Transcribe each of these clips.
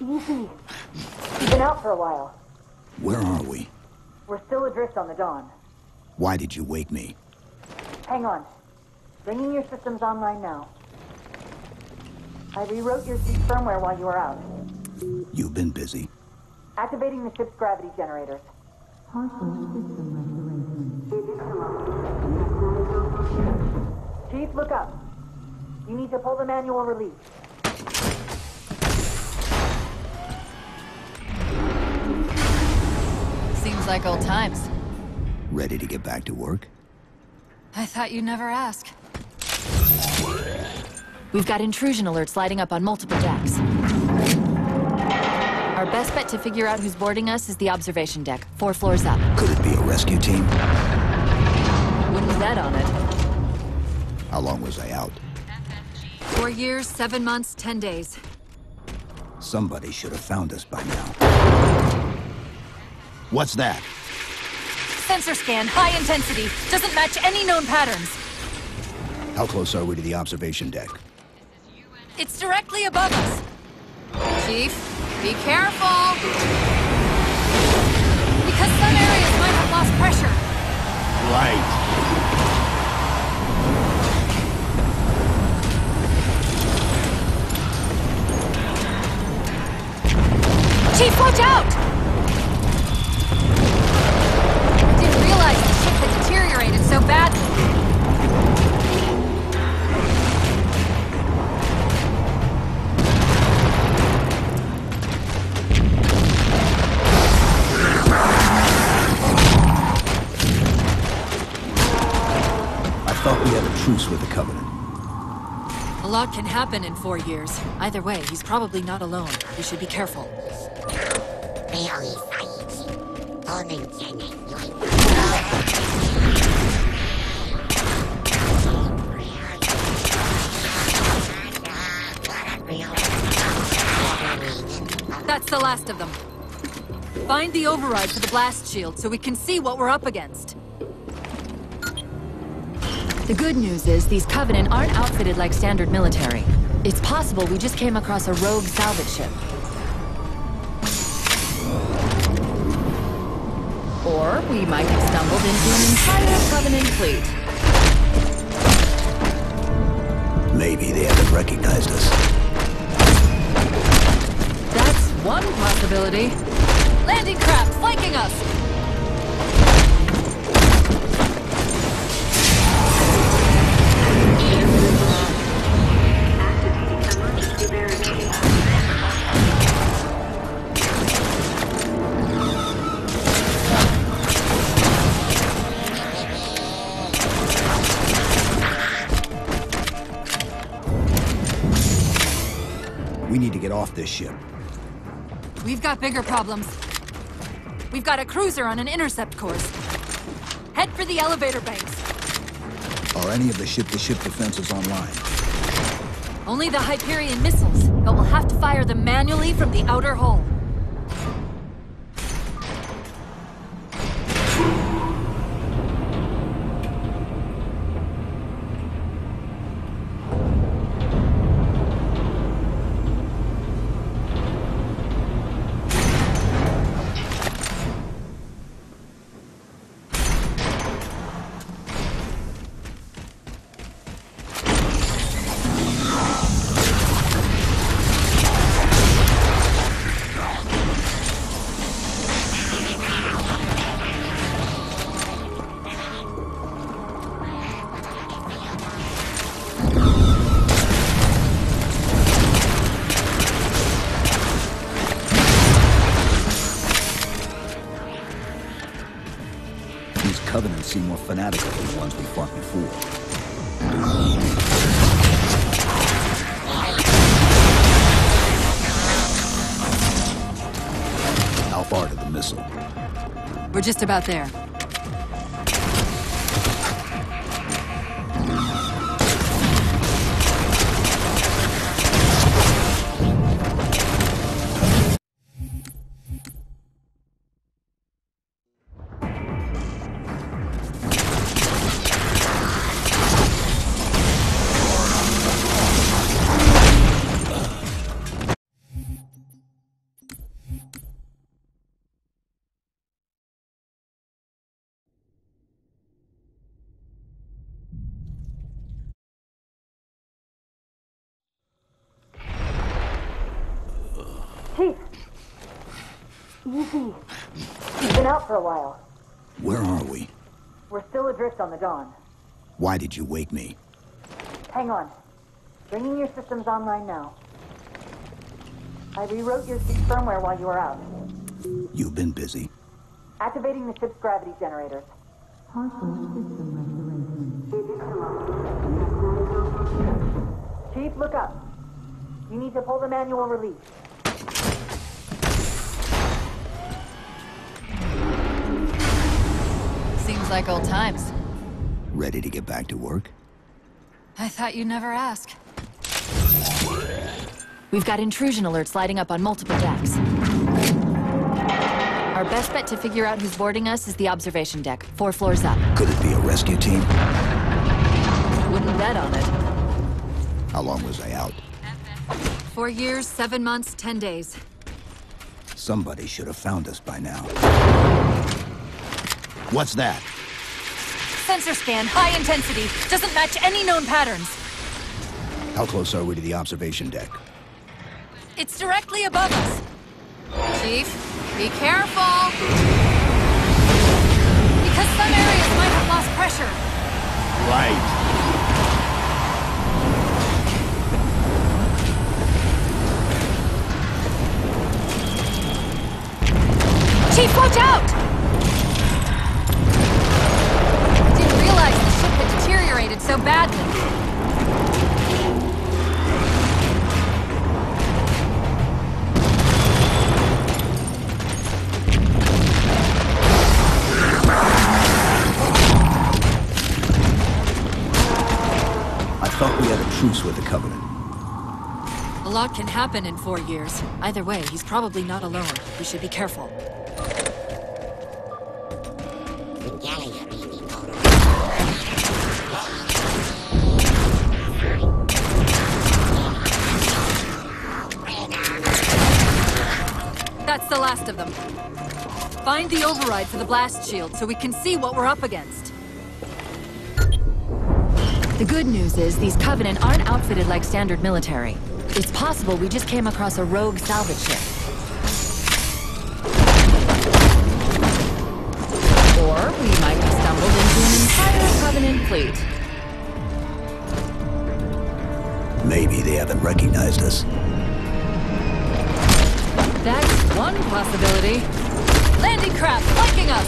Easy. You've been out for a while. Where are we? We're still adrift on the Dawn. Why did you wake me? Hang on. Bringing your systems online now. I rewrote your ship's firmware while you were out. You've been busy. Activating the ship's gravity generators. Chief, look up. You need to pull the manual release. Seems like old times. Ready to get back to work? I thought you'd never ask. We've got intrusion alerts lighting up on multiple decks. Our best bet to figure out who's boarding us is the observation deck, 4 floors up. Could it be a rescue team? Wouldn't bet on it. How long was I out? 4 years, 7 months, 10 days. Somebody should have found us by now. What's that? Sensor scan, high intensity. Doesn't match any known patterns. How close are we to the observation deck? It's directly above us. Chief, be careful! Because some areas might have lost pressure. Right. Chief, watch out! I didn't realize the ship had deteriorated so badly. I thought we had a truce with the Covenant. A lot can happen in 4 years. Either way, he's probably not alone. We should be careful. That's the last of them. Find the override for the blast shield so we can see what we're up against. The good news is these Covenant aren't outfitted like standard military. It's possible we just came across a rogue salvage ship. Or we might have stumbled into an entire Covenant fleet. Maybe they haven't recognized us. That's one possibility. Landing craft flanking us! We need to get off this ship. We've got bigger problems. We've got a cruiser on an intercept course. Head for the elevator banks. Are any of the ship-to-ship defenses online? Only the Hyperion missiles, but we'll have to fire them manually from the outer hull. Covenants seem more fanatical than the ones we fought before. How far to the missile? We're just about there. Easy. You've been out for a while. Where are we? We're still adrift on the Dawn. Why did you wake me? Hang on. Bringing your systems online now. I rewrote your ship's firmware while you were out. You've been busy. Activating the ship's gravity generators. Chief, look up. You need to pull the manual release. Seems like old times. Ready to get back to work? I thought you'd never ask. We've got intrusion alerts lighting up on multiple decks. Our best bet to figure out who's boarding us is the observation deck, 4 floors up. Could it be a rescue team? Wouldn't bet on it. How long was I out? 4 years, 7 months, 10 days. Somebody should have found us by now. What's that? Sensor scan, high intensity. Doesn't match any known patterns. How close are we to the observation deck? It's directly above us. Chief, be careful. Because some areas might have lost pressure. Right. Chief, watch out! I didn't realize the ship had deteriorated so badly. I thought we had a truce with the Covenant. A lot can happen in 4 years. Either way, he's probably not alone. We should be careful. That's the last of them. Find the override for the blast shield so we can see what we're up against. The good news is these Covenant aren't outfitted like standard military. It's possible we just came across a rogue salvage ship. Or we might have stumbled into an entire Covenant fleet. Maybe they haven't recognized us. That's one possibility. Landing craft flanking us!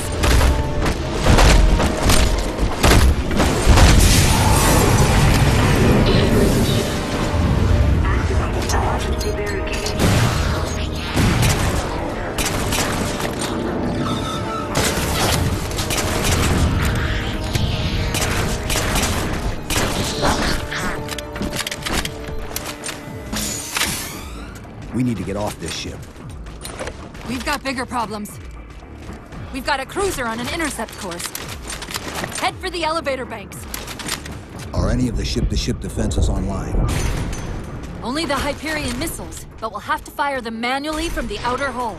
We need to get off this ship. We've got bigger problems. We've got a cruiser on an intercept course. Head for the elevator banks. Are any of the ship-to-ship defenses online? Only the Hyperion missiles, but we'll have to fire them manually from the outer hull.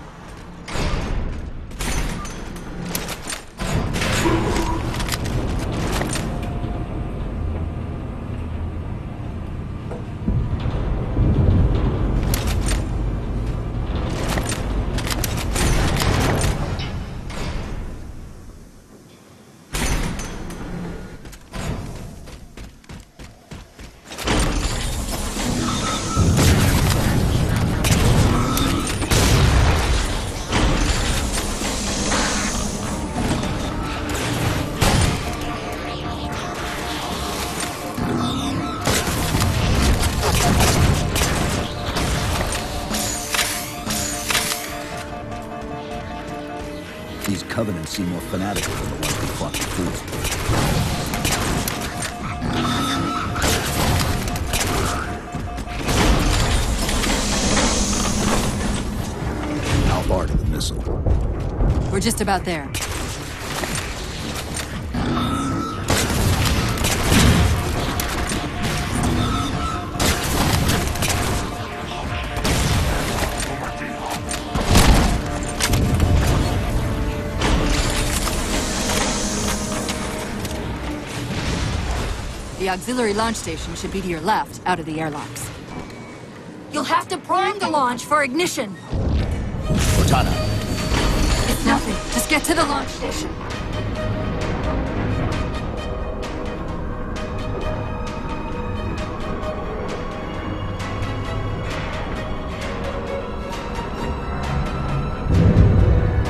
These Covenants seem more fanatical than the ones we fought before. How far to the missile? We're just about there. The auxiliary launch station should be to your left, out of the airlocks. You'll have to prime the launch for ignition. Cortana, Get to the launch station.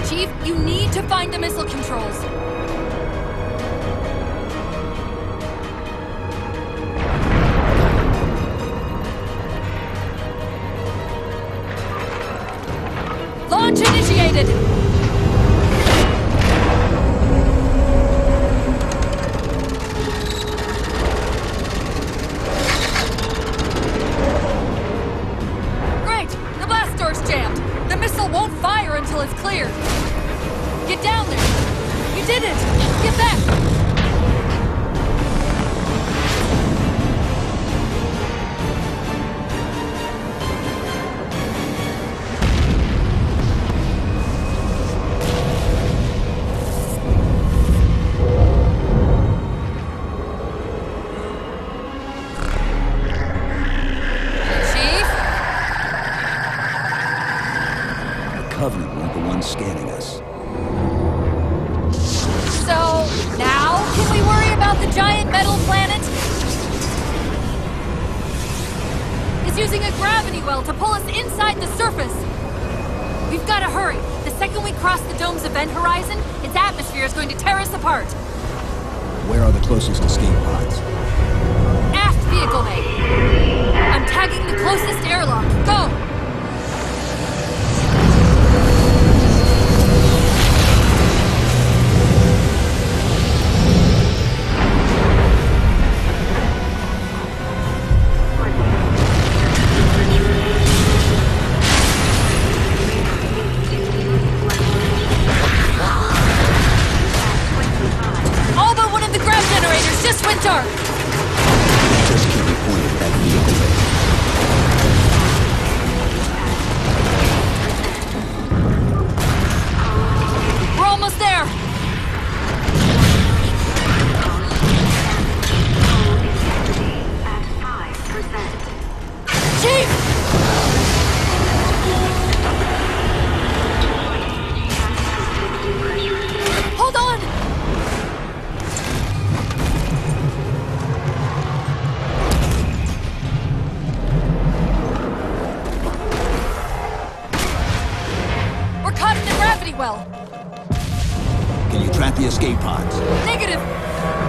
Chief, you need to find the missile controls. Launch initiated! Great! The blast door's jammed. The missile won't fire until it's cleared. Get down there! You did it! Get back! Covenant weren't the ones scanning us. So, now can we worry about the giant metal planet? It's using a gravity well to pull us inside the surface. We've got to hurry. The second we cross the dome's event horizon, its atmosphere is going to tear us apart. Where are the closest escape pods? Aft vehicle bay. I'm tagging the closest airlock. Go! Just went dark! Just keep me pointed at that vehicle bay. We're almost there! At 5%. Chief! Hold on! Well. Can you track the escape pods? Negative!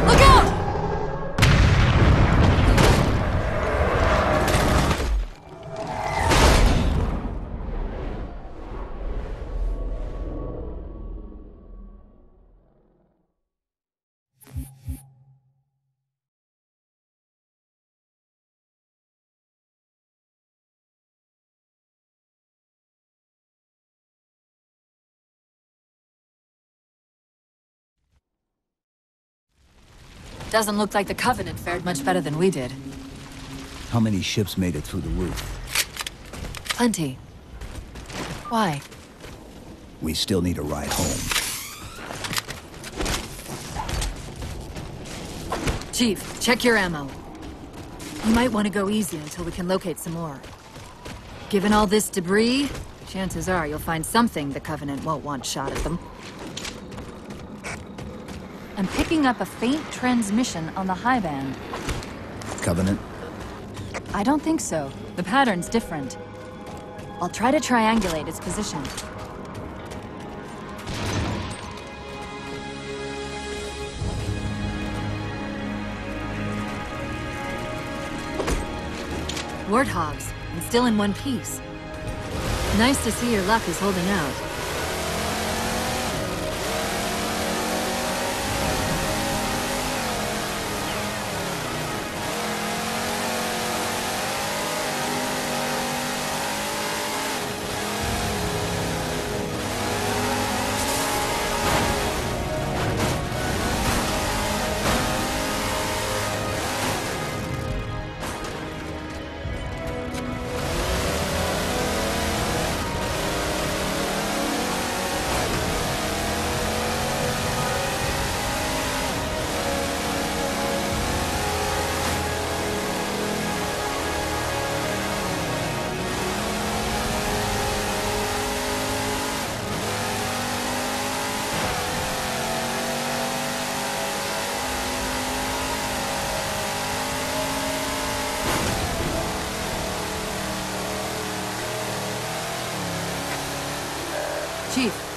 Look out! Doesn't look like the Covenant fared much better than we did. How many ships made it through the roof? Plenty. Why? We still need a ride home. Chief, check your ammo. You might want to go easy until we can locate some more. Given all this debris, chances are you'll find something the Covenant won't want shot at them. I'm picking up a faint transmission on the high band. Covenant? I don't think so. The pattern's different. I'll try to triangulate its position. Warthogs, and still in one piece. Nice to see your luck is holding out.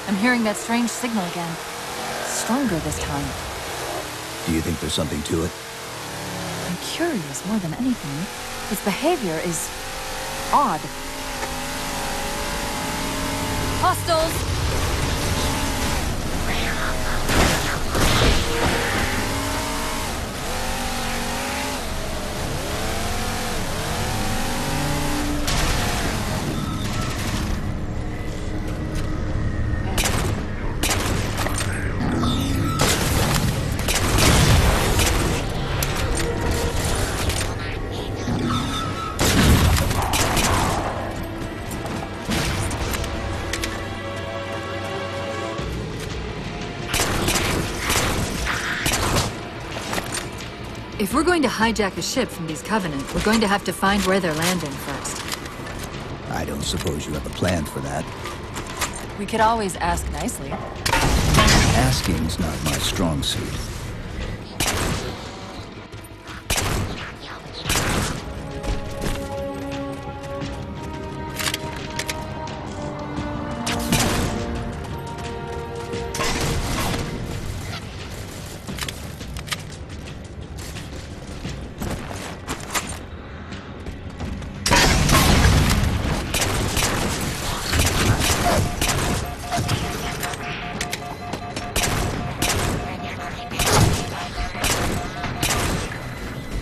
I'm hearing that strange signal again. Stronger this time. Do you think there's something to it? I'm curious more than anything. Its behavior is odd. Hostiles! If we're going to hijack a ship from these Covenant, we're going to have to find where they're landing first. I don't suppose you have a plan for that. We could always ask nicely. Asking's not my strong suit.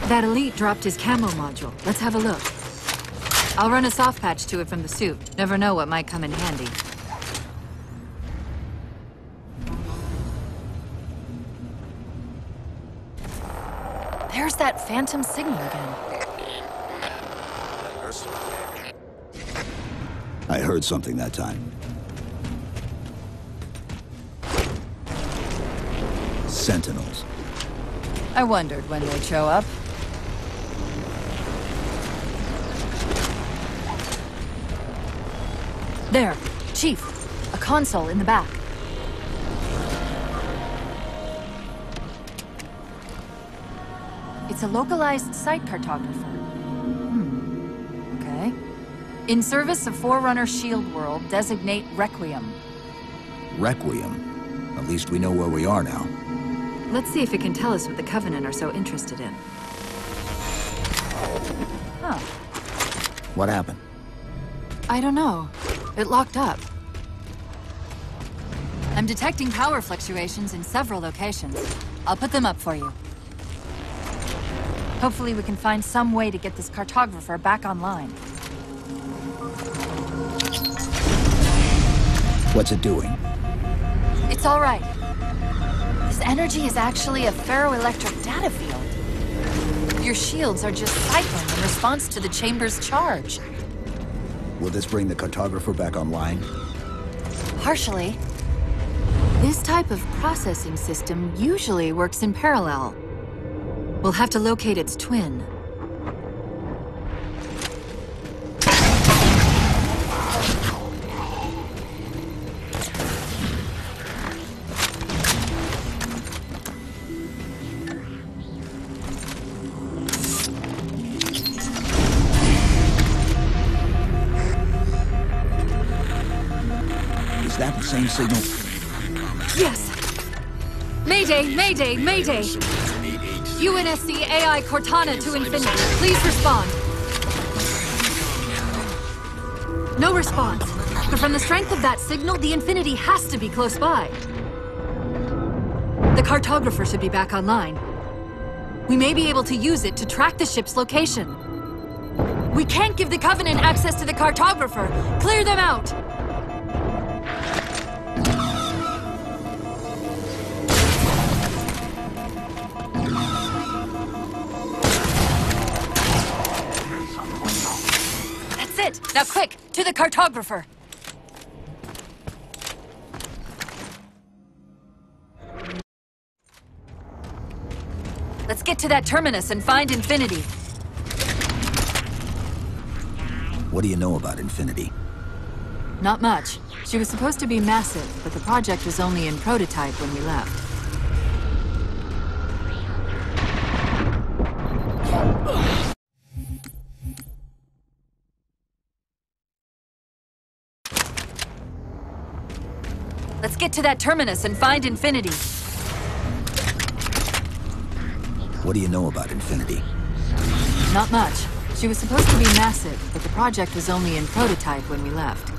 That elite dropped his camo module. Let's have a look. I'll run a soft patch to it from the suit. Never know what might come in handy. There's that phantom signal again. I heard something that time. Sentinels. I wondered when they'd show up. There, Chief. A console in the back. It's a localized site cartographer. Okay. In service of Forerunner Shield World, designate Requiem. Requiem? At least we know where we are now. Let's see if it can tell us what the Covenant are so interested in. Huh. What happened? I don't know. It locked up. I'm detecting power fluctuations in several locations. I'll put them up for you. Hopefully we can find some way to get this cartographer back online. What's it doing? It's all right. This energy is actually a ferroelectric data field. Your shields are just cycling in response to the chamber's charge. Will this bring the cartographer back online? Partially. This type of processing system usually works in parallel. We'll have to locate its twin. Is that the same signal? Yes! Mayday, mayday, mayday! UNSC AI Cortana to Infinity. Please respond. No response. But from the strength of that signal, the Infinity has to be close by. The cartographer should be back online. We may be able to use it to track the ship's location. We can't give the Covenant access to the cartographer. Clear them out! Now quick, to the cartographer! Let's get to that terminus and find Infinity. What do you know about Infinity? Not much. She was supposed to be massive, but the project was only in prototype when we left. get to that terminus and find Infinity. What do you know about Infinity? Not much. She was supposed to be massive, but the project was only in prototype when we left.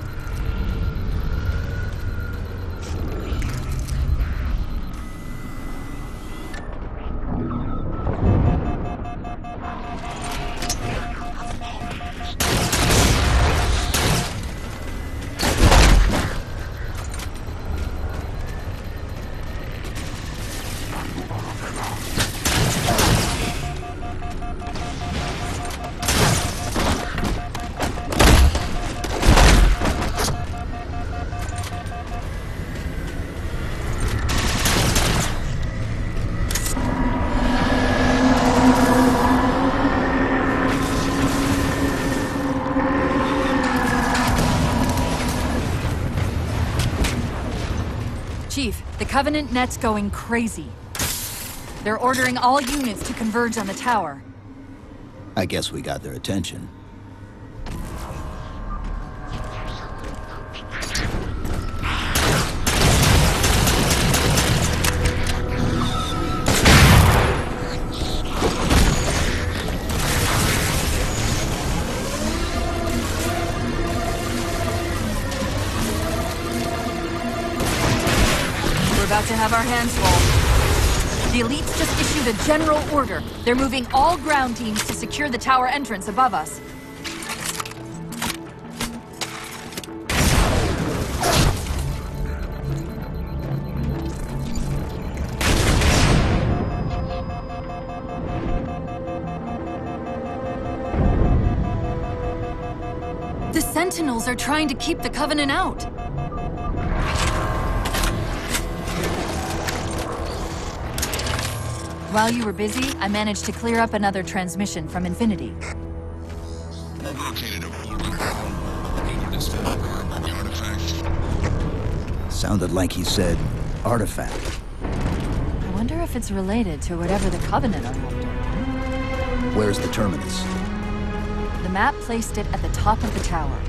Chief, the Covenant net's going crazy. They're ordering all units to converge on the tower. I guess we got their attention. We're about to have our hands full. The elites just issued a general order. They're moving all ground teams to secure the tower entrance above us. The Sentinels are trying to keep the Covenant out. While you were busy, I managed to clear up another transmission from Infinity. Located a the artifact. Sounded like he said artifact. I wonder if it's related to whatever the Covenant are after. Where's the terminus? The map placed it at the top of the tower.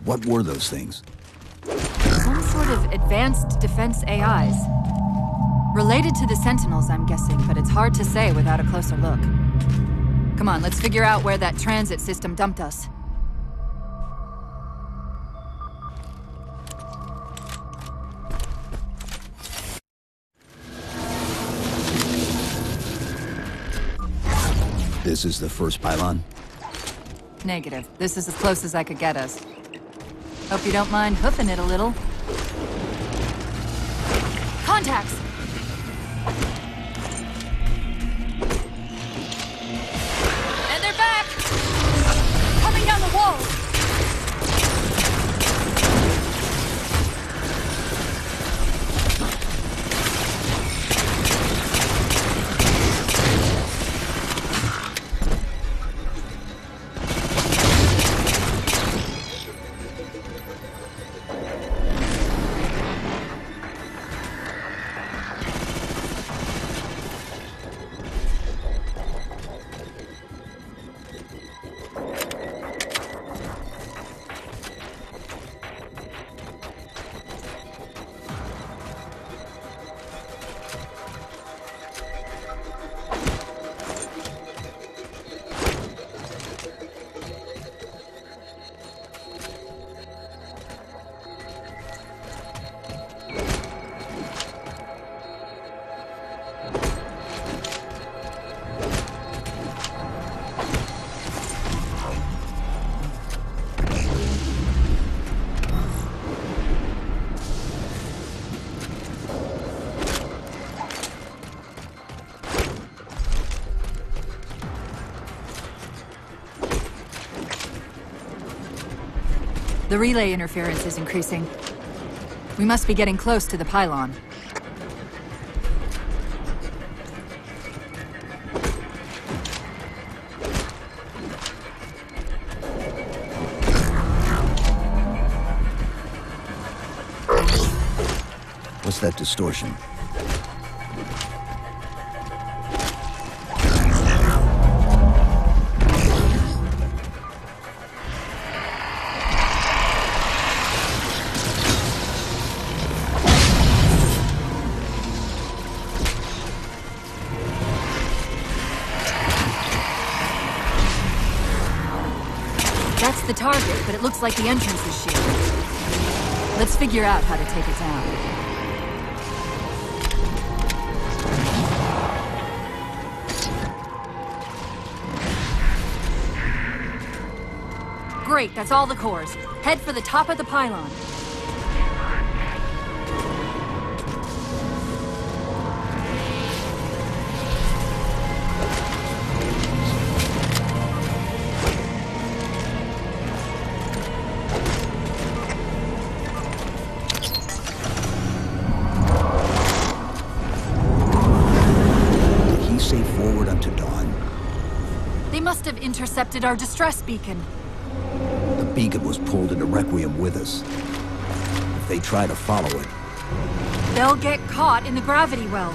What were those things? Some sort of advanced defense AIs. Related to the Sentinels, I'm guessing, but it's hard to say without a closer look. Come on, let's figure out where that transit system dumped us. This is the first pylon? Negative. This is as close as I could get us. Hope you don't mind hoofing it a little. Contacts! And they're back! Coming down the wall! The relay interference is increasing. We must be getting close to the pylon. What's that distortion? That's the target, but it looks like the entrance is shielded. Let's figure out how to take it down. Great, that's all the cores. Head for the top of the pylon. Did he say forward unto dawn? They must have intercepted our distress beacon. The beacon was pulled into Requiem with us. If they try to follow it, They'll get caught in the gravity well.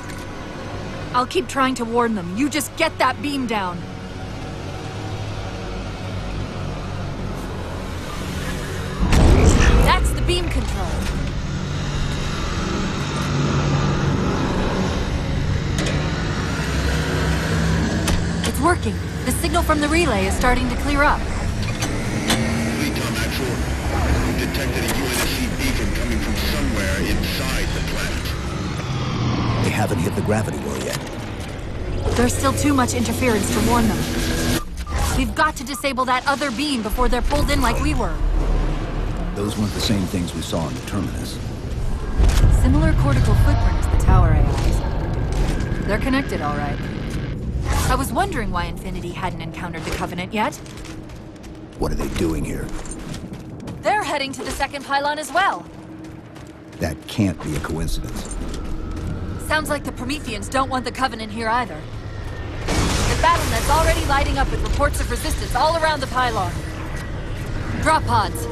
I'll keep trying to warn them. You just get that beam down. That's the beam control. It's working. The signal from the relay is starting to clear up. Lead-time actual. We detected a UNSC beacon coming from somewhere inside the planet. they haven't hit the gravity well yet. There's still too much interference to warn them. We've got to disable that other beam before they're pulled in like we were. Those weren't the same things we saw in the terminus. Similar cortical footprint as the tower AIs. They're connected, all right. I was wondering why Infinity hadn't encountered the Covenant yet. What are they doing here? They're heading to the second pylon as well. That can't be a coincidence. Sounds like the Prometheans don't want the Covenant here either. The BattleNet's already lighting up with reports of resistance all around the pylon. Drop pods.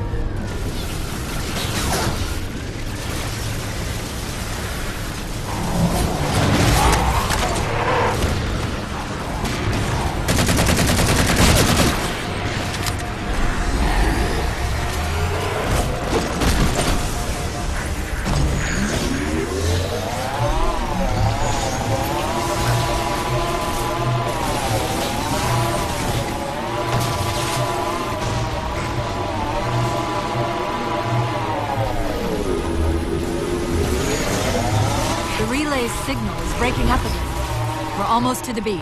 Signal is breaking up again. We're almost to the beam.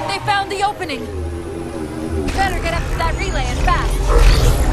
They found the opening! Better get up to that relay and fast!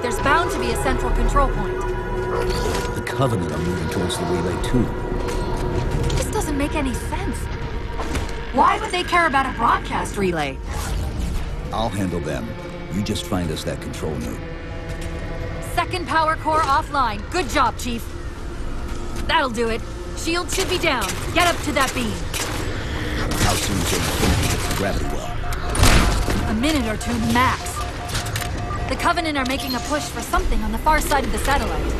There's bound to be a central control point. The Covenant are moving towards the relay too. This doesn't make any sense. Why would they care about a broadcast relay? I'll handle them. You just find us that control node. Second power core offline. Good job, Chief. That'll do it. Shield should be down. Get up to that beam. How soon till Infinity gets the gravity well? A minute or two max. The Covenant are making a push for something on the far side of the satellite.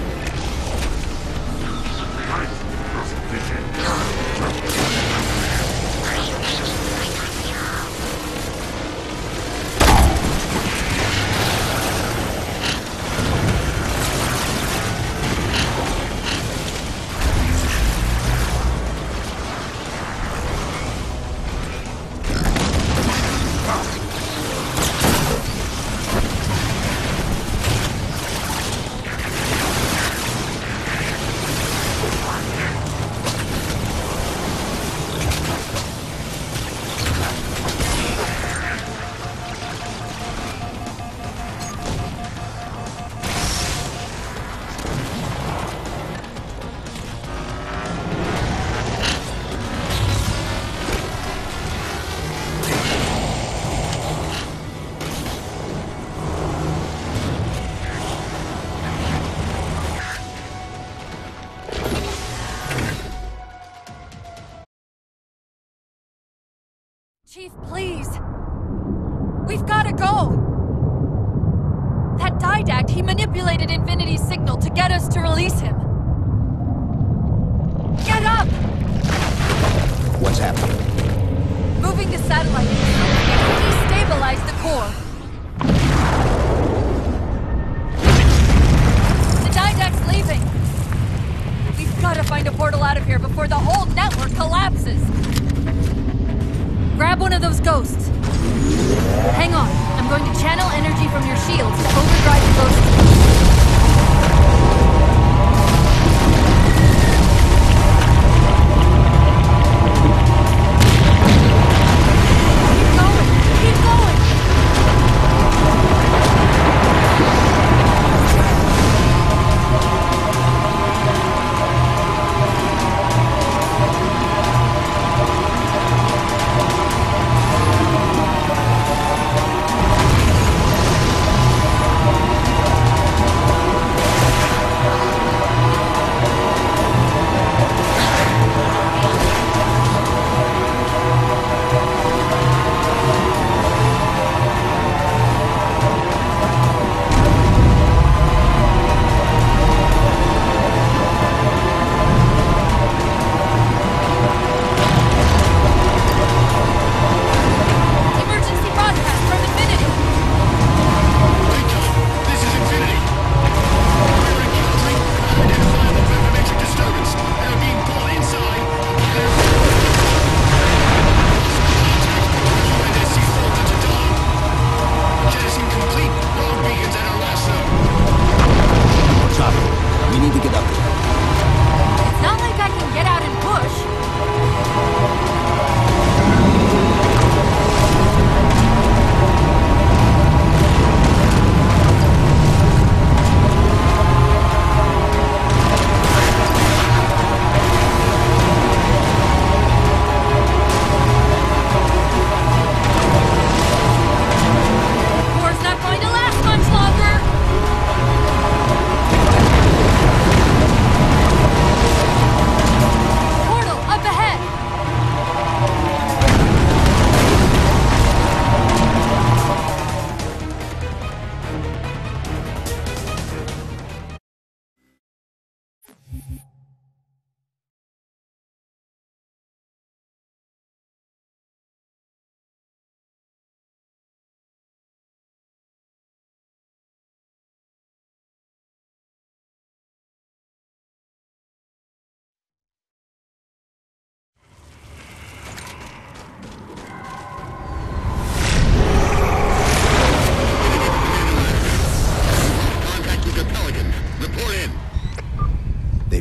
Chief, please. We've gotta go! That Didact, he manipulated Infinity's signal to get us to release him. Get up! What's happening? Moving the satellite to destabilize the core. The Didact's leaving. We've gotta find a portal out of here before the whole network collapses. Grab one of those ghosts. Hang on. I'm going to channel energy from your shields to overdrive the ghosts.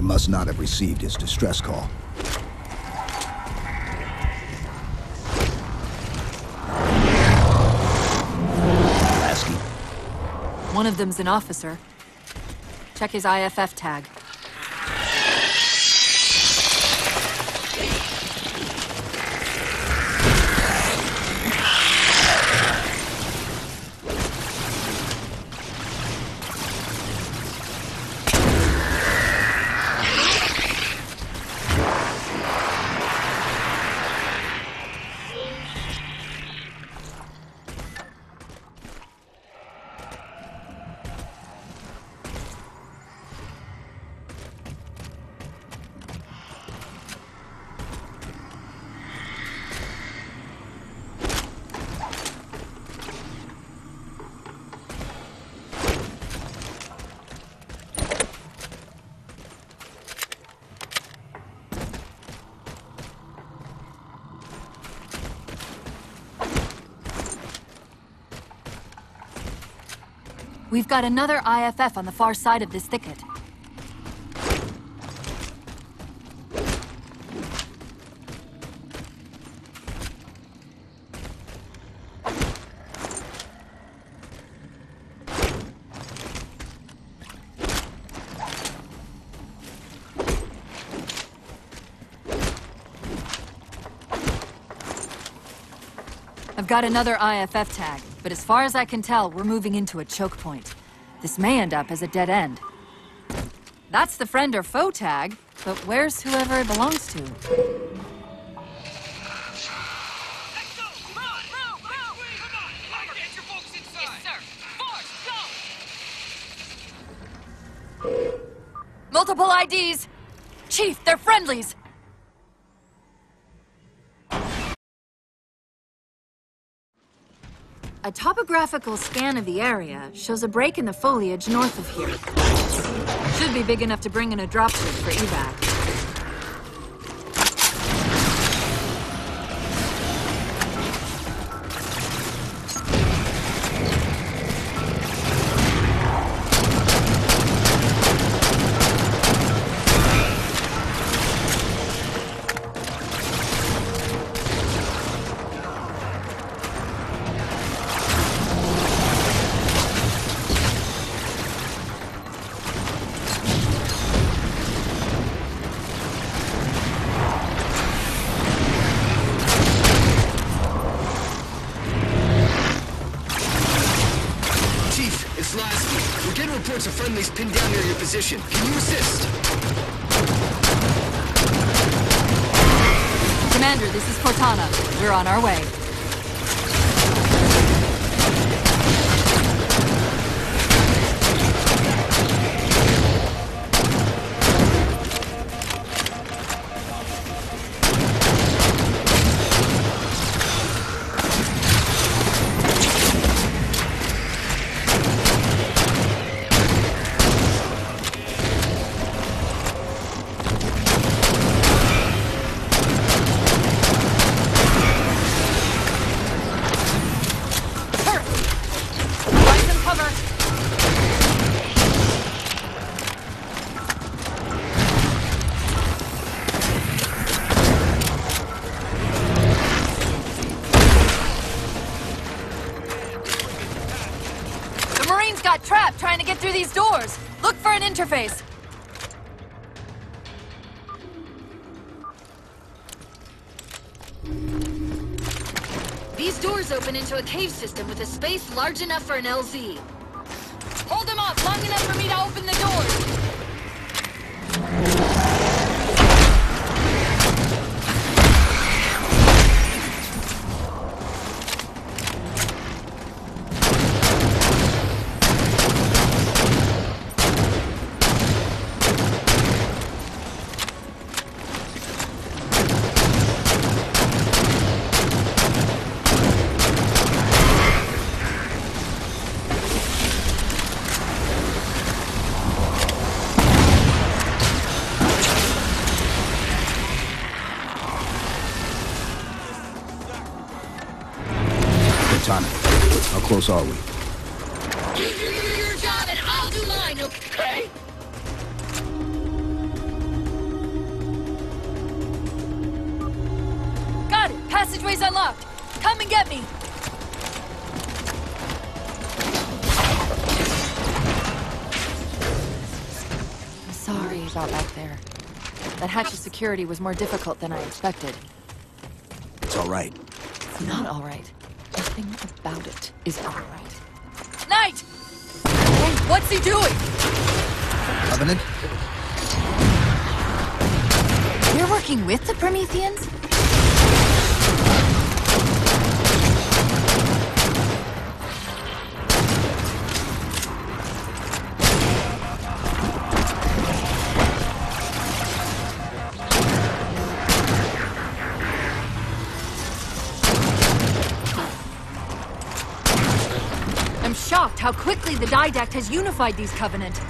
Must not have received his distress call. Lasky. One of them's an officer. Check his IFF tag. We've got another IFF on the far side of this thicket. I've got another IFF tag, but as far as I can tell, we're moving into a choke point. This may end up as a dead end. That's the friend or foe tag, but where's whoever it belongs to? Let's go! Move! Come on! I'll get your folks inside! Yes, sir! Force, go! Multiple IDs! Chief, they're friendlies! A topographical scan of the area shows a break in the foliage north of here. Should be big enough to bring in a dropship for evac. Reports of friendlies pinned down near your position. Can you assist? Commander, this is Cortana. We're on our way. Trapped trying to get through these doors. Look for an interface. These doors open into a cave system with a space large enough for an LZ. Hold them off long enough for me to open the doors. How close are we? You do your job and I'll do mine, okay? Got it! Passageway's unlocked! Come and get me! I'm sorry about back there. That hatch of security was more difficult than I expected. It's all right. It's not all right. Nothing about it is all right. Knight! Hey, what's he doing? Covenant? You're working with the Prometheans? I'm shocked how quickly the Didact has unified these Covenant.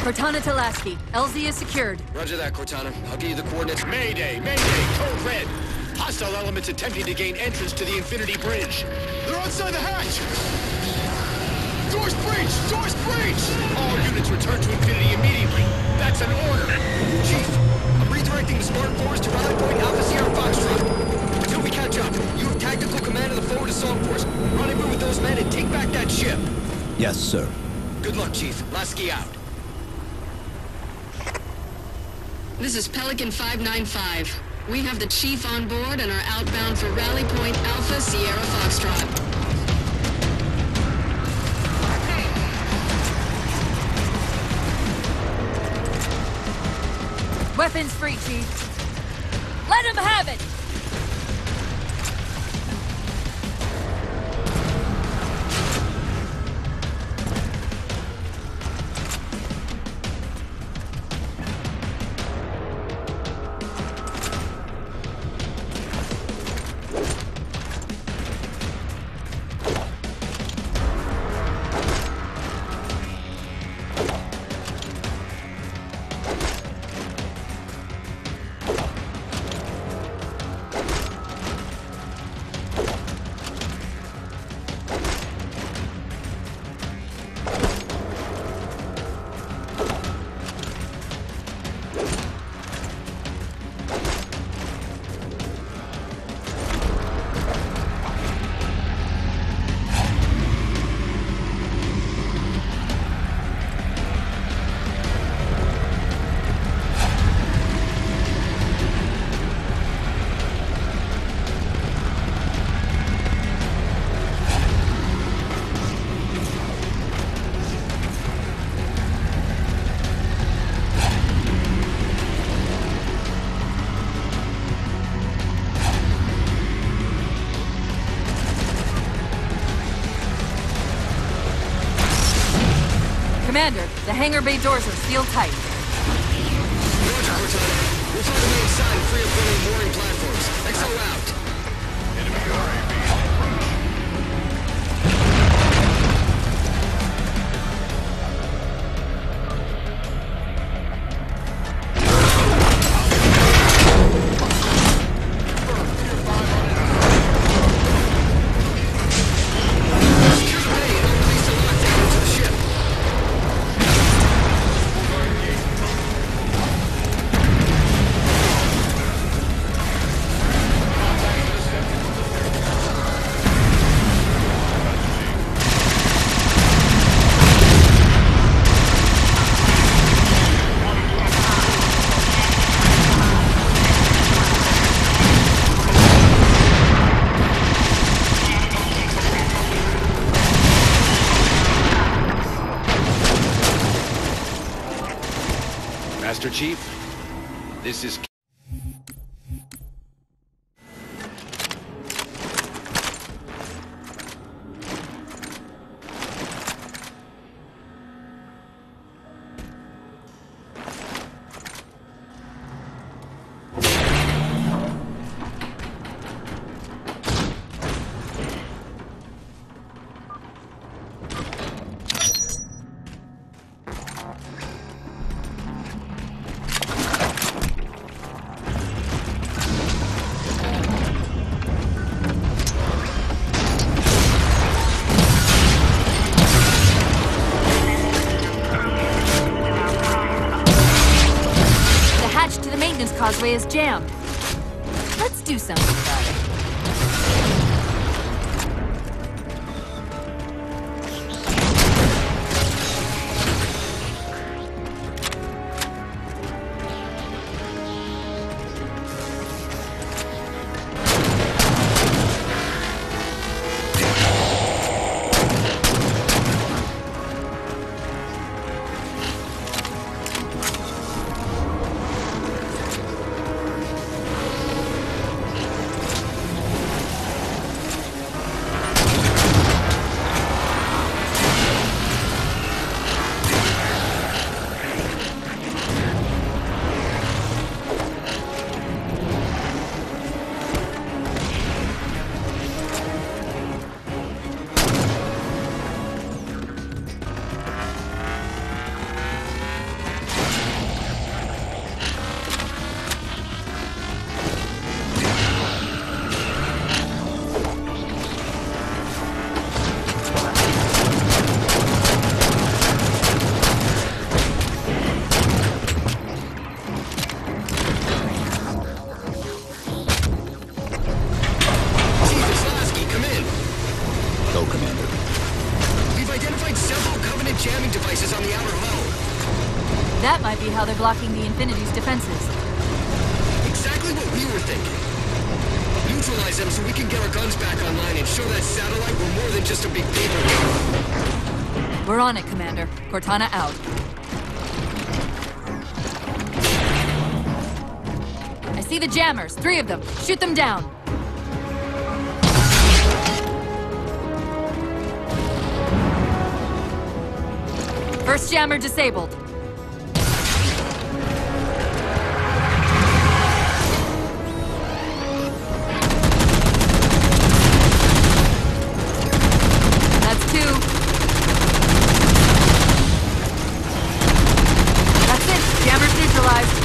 Cortana to Lasky. LZ is secured. Roger that, Cortana. I'll give you the coordinates. Mayday! Mayday! Code red! Hostile elements attempting to gain entrance to the Infinity Bridge. They're outside the hatch! Doors breached! Doors breached! All units return to Infinity immediately. That's an order. Chief, I'm redirecting the Spartan Force to Rally Point Alpha Sierra Foxtrot. Until we catch up, you have tactical command of the forward assault force. Rendezvous with those men and take back that ship. Yes, sir. Good luck, Chief. Lasky out. This is Pelican 595. We have the Chief on board and are outbound for Rally Point Alpha Sierra Foxtrot. Weapons free, Chief. Let him have it! Commander, the hangar bay doors are sealed tight. Roger, Cortana. We'll find the main side and free up one of the mooring platforms. XO out. Enemy RAV. Master Chief, this is... Causeway is jammed. Let's do something about it. go, Commander. We've identified several Covenant jamming devices on the outer hull. That might be how they're blocking the Infinity's defenses. Exactly what we were thinking. Neutralize them so we can get our guns back online and show that satellite we're more than just a big paper game. We're on it, Commander. Cortana out. I see the jammers. 3 of them. Shoot them down. First jammer disabled. That's 2. That's it. Jammers neutralized.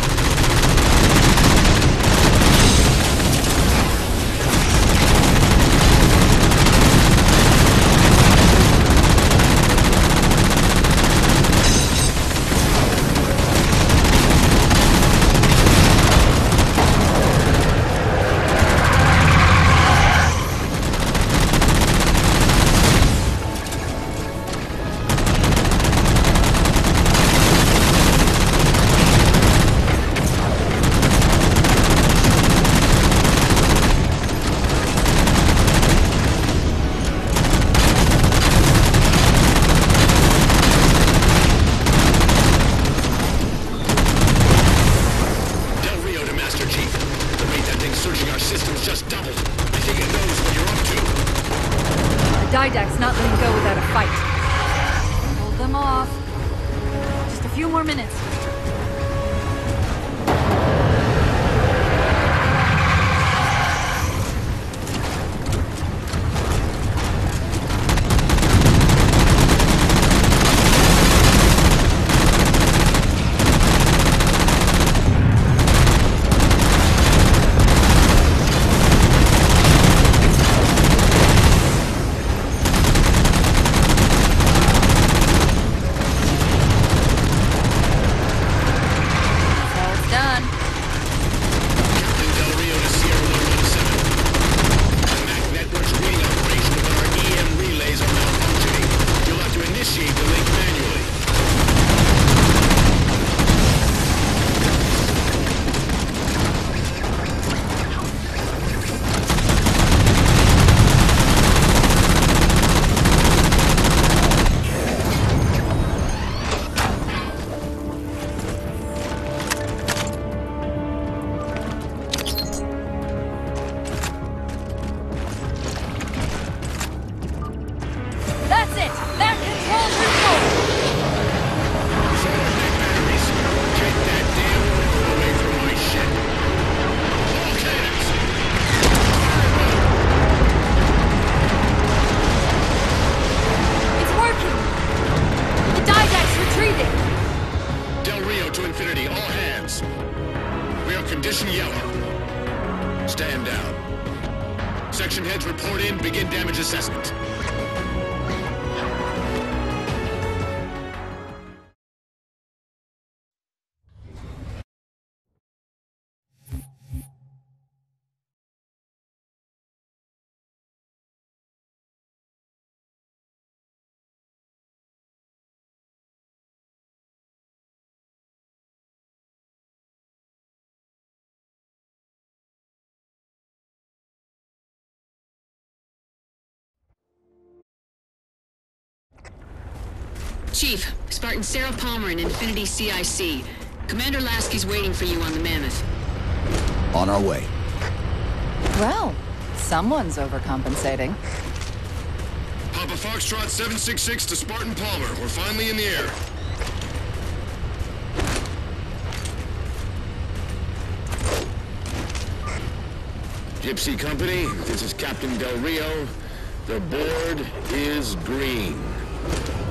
Didact's not letting go without a fight. Hold them off. Just a few more minutes. Section heads report in, begin damage assessment. Chief, Spartan Sarah Palmer in Infinity CIC. Commander Lasky's waiting for you on the Mammoth. On our way. Well, someone's overcompensating. Papa Foxtrot 766 to Spartan Palmer. We're finally in the air. Gypsy Company, this is Captain Del Rio. The board is green.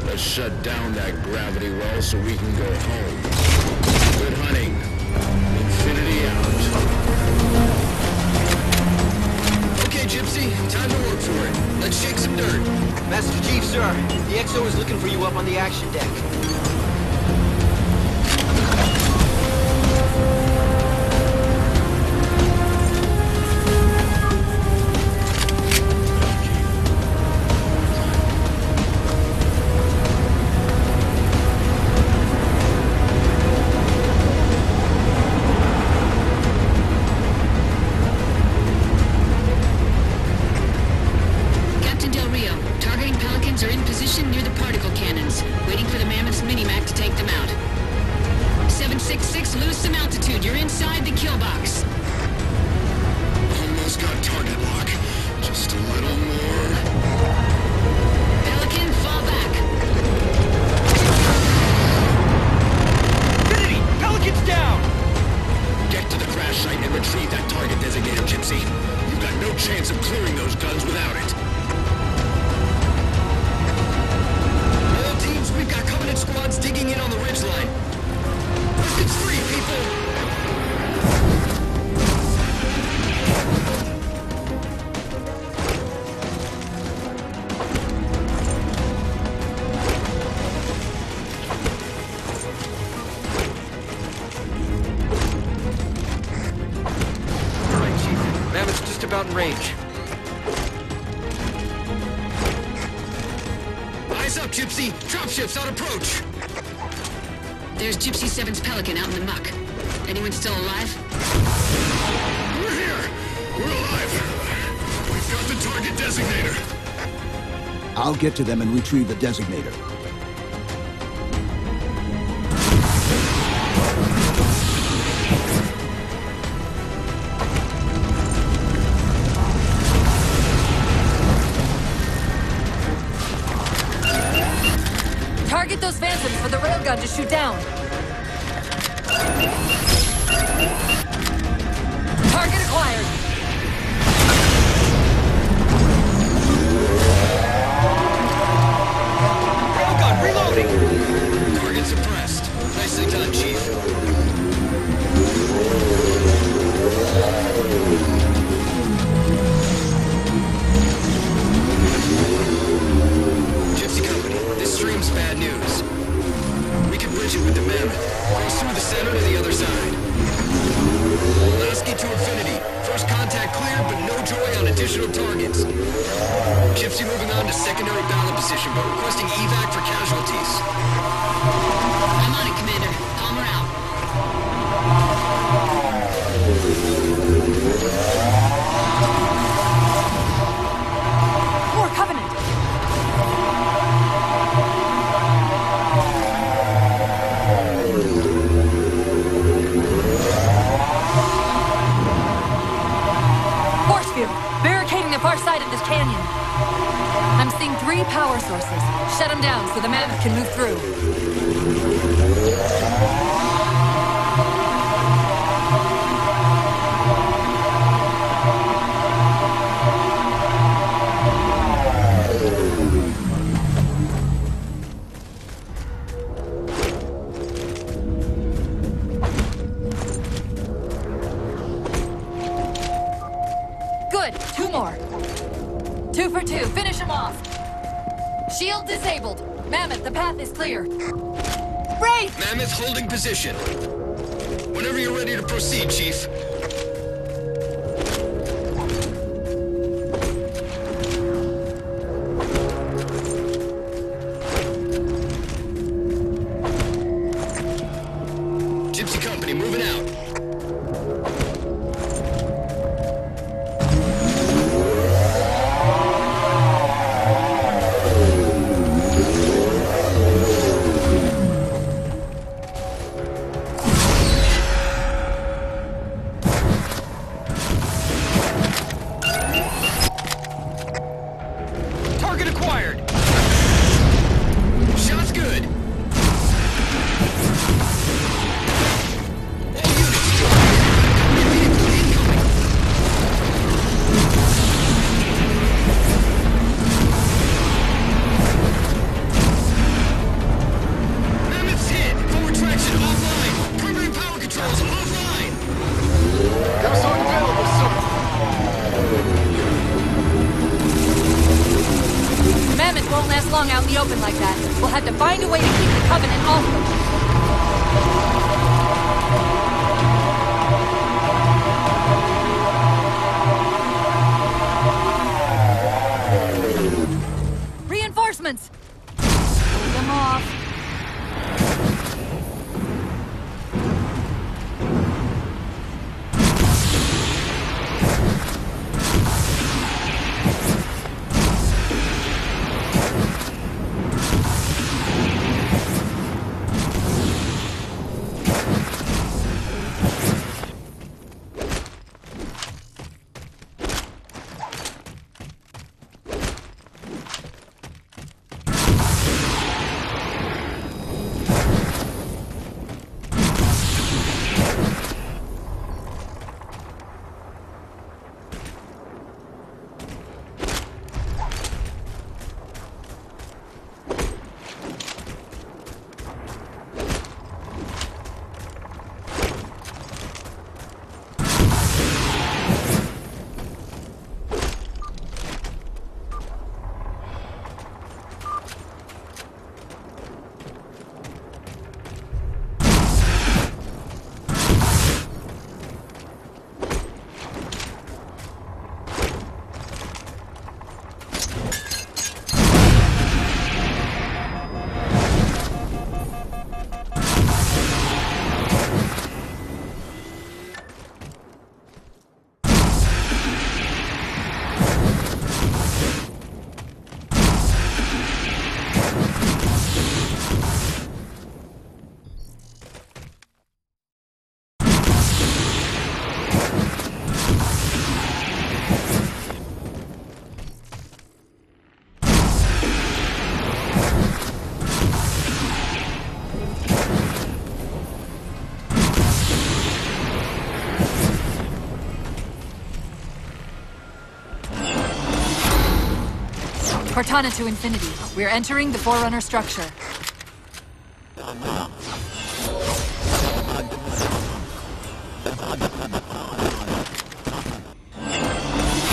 Let's shut down that gravity well so we can go home. Good hunting. Infinity out. Okay, Gypsy, time to work for it. Let's shake some dirt. Master Chief, sir. The XO is looking for you up on the action deck. Captain Del Rio. Targeting Pelicans are in position near the particle cannons, waiting for the Mammoth's minimac to take them out. 766, lose some altitude. You're inside the kill box. Almost got target lock. Just a little more. Pelican, fall back. Infinity! Pelican's down! Get to the crash site and retrieve that target designator, Gypsy. You've got no chance of clearing those guns without it. All teams, we've got Covenant squads digging in on the ridgeline. It's free, people! All right, Chief. Mammoth's just about in range. Eyes up, Gypsy! Dropships on approach! There's Gypsy 7's Pelican out in the muck. Anyone still alive? We're here! We're alive! We've got the target designator! I'll get to them and retrieve the designator. Target those phantoms for the railgun to shoot down. Target acquired. Railgun reloading! Target suppressed. Nicely done, Chief. Gypsy Company, this stream's bad news. We can bridge it with the Mammoth. Goes through the center to the other side. Lasky to Infinity. First contact cleared, but no joy on additional targets. Gypsy moving on to secondary battle position, but requesting evac for casualties. I'm on it, Commander. Palmer out. More Covenant. Force field, barricading the far side of this canyon. I'm seeing 3 power sources. Shut them down so the Mammoth can move through. Good, 2 more. 2 for 2, finish them off. Shield disabled. Mammoth, the path is clear. Wraith! Mammoth holding position. Whenever you're ready to proceed, Chief. Gypsy Company moving out. Target acquired! Shot's good. Mammoth's hit. Forward traction offline. Primary power controls offline. Got a sword available, sir. Mammoth won't last long out in the open like that. We'll have to find a way to keep the Covenant off them. Reinforcements! Hold them off. Cortana to infinity. We're entering the Forerunner structure.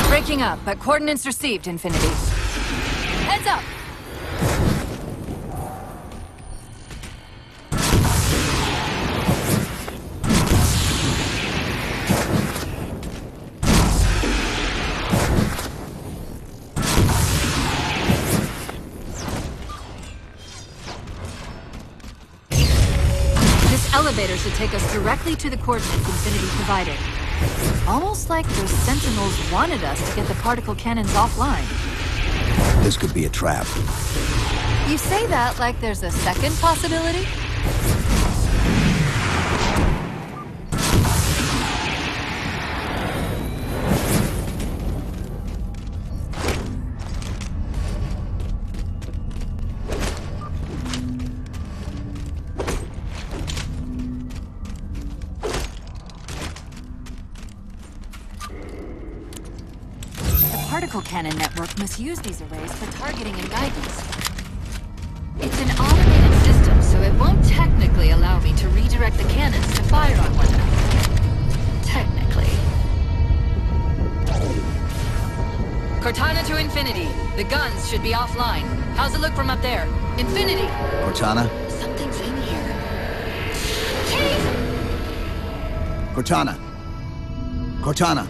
Breaking up, but coordinates received, Infinity. Heads up! This elevator should take us directly to the coordinates Infinity provided. Almost like those Sentinels wanted us to get the particle cannons offline. This could be a trap. You say that like there's a second possibility? Particle cannon network must use these arrays for targeting and guidance. It's an automated system, so it won't technically allow me to redirect the cannons to fire on one another. Technically. Cortana to infinity. The guns should be offline. How's it look from up there? Infinity! Cortana? Something's in here. Cortana! Cortana!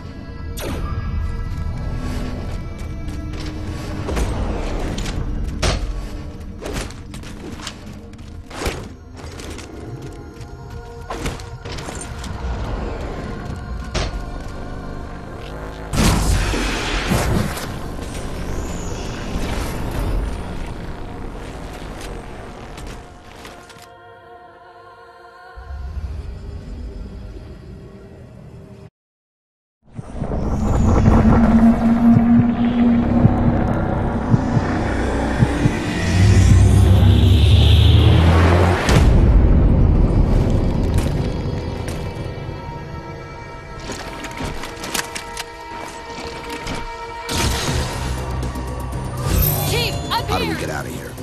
How do we get out of here?